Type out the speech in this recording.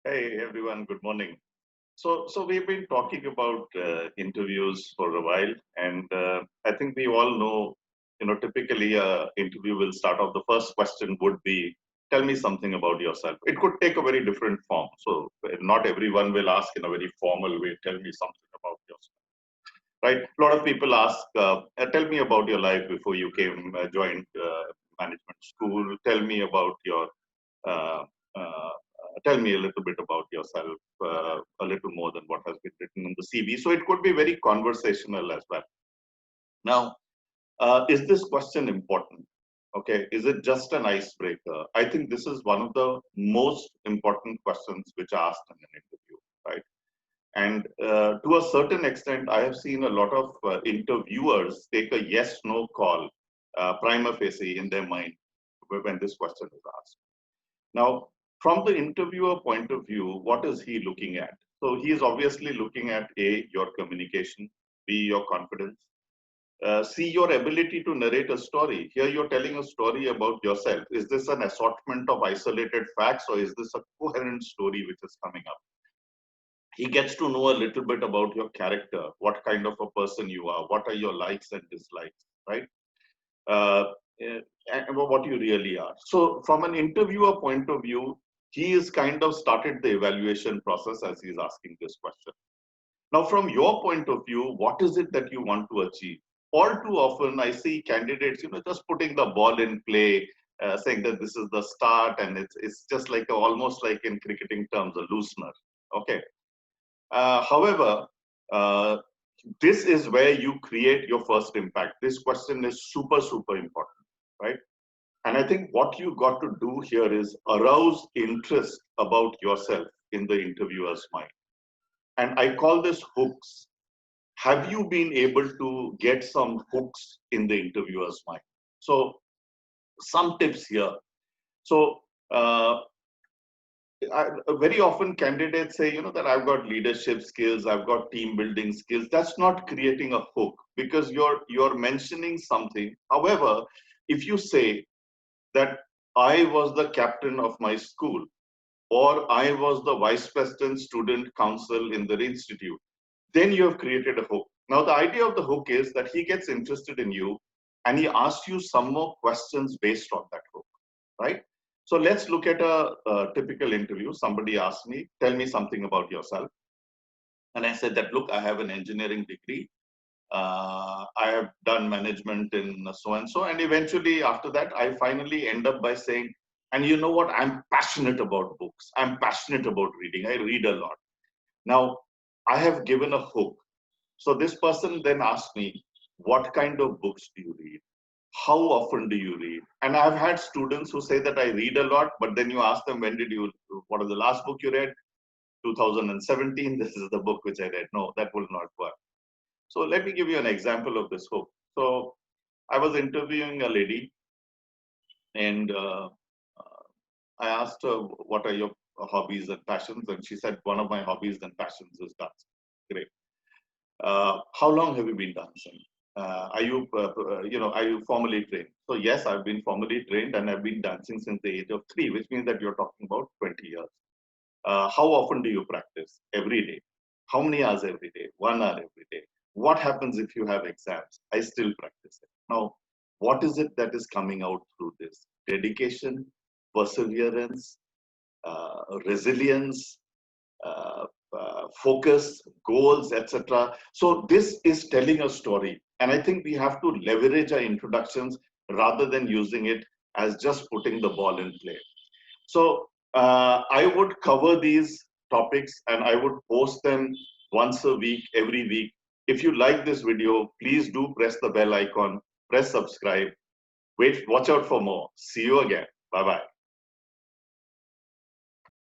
Hey everyone, good morning. So we've been talking about interviews for a while, and I think we all know, typically a interview will start off. The first question would be, "Tell me something about yourself." It could take a very different form. So not everyone will ask in a very formal way, "Tell me something about yourself." Right? A lot of people ask, "Tell me about your life before you joined management school. Tell me about your uh, uh, tell me a little bit about yourself, a little more than what has been written in the CV." So it could be very conversational as well. Now, is this question important? Okay, is it just an icebreaker? I think this is one of the most important questions which are asked in an interview, right? And to a certain extent, I have seen a lot of interviewers take a yes/no call prima facie in their mind when this question is asked. Now, from the interviewer point of view, what is he looking at? So he is obviously looking at A, your communication, B, your confidence, C, your ability to narrate a story. Here you're telling a story about yourself. Is this an assortment of isolated facts, or is this a coherent story which is coming up? He gets to know a little bit about your character, what kind of a person you are, what are your likes and dislikes, right? Uh, and what you really are. So from an interviewer point of view, he is kind of started the evaluation process as he's asking this question. Now, from your point of view, what is it that you want to achieve? All too often, I see candidates, just putting the ball in play, saying that this is the start, and it's just like almost like in cricketing terms, a loosener. Okay. However, uh, this is where you create your first impact. This question is super, super important, right? And I think what you got to do here is arouse interest about yourself in the interviewer's mind. And I call this hooks. Have you been able to get some hooks in the interviewer's mind? So, some tips here. So, very often candidates say, that I've got leadership skills, I've got team building skills. That's not creating a hook because you're mentioning something. However, if you say that I was the captain of my school, or I was the vice president student council in the institute, then you have created a hook. Now, the idea of the hook is that he gets interested in you and he asks you some more questions based on that hook, right? So let's look at a typical interview. Somebody asked me, "Tell me something about yourself." And I said that, "Look, I have an engineering degree. I have done management in so and so." And eventually after that, I finally end up by saying, "And you know what? I'm passionate about books. I'm passionate about reading. I read a lot." Now, I have given a hook. So this person then asked me, "What kind of books do you read? How often do you read?" And I've had students who say that I read a lot, but then you ask them, what is the last book you read? 2017, this is the book which I read. No, that will not work. So let me give you an example of this hook. So I was interviewing a lady, and I asked her, "What are your hobbies and passions?" And she said, "One of my hobbies and passions is dancing." Great. How long have you been dancing? Are you formally trained? So yes, I've been formally trained and I've been dancing since the age of 3, which means that you're talking about 20 years. How often do you practice? Every day. How many hours every day? 1 hour every day. What happens if you have exams? I still practice it. Now, what is it that is coming out through this? Dedication, perseverance, resilience, uh, focus, goals, etc. So this is telling a story. And I think we have to leverage our introductions rather than using it as just putting the ball in play. So I would cover these topics and I would post them once a week, every week. If you like this video, please do press the bell icon, press subscribe. Watch out for more. See you again. Bye-bye.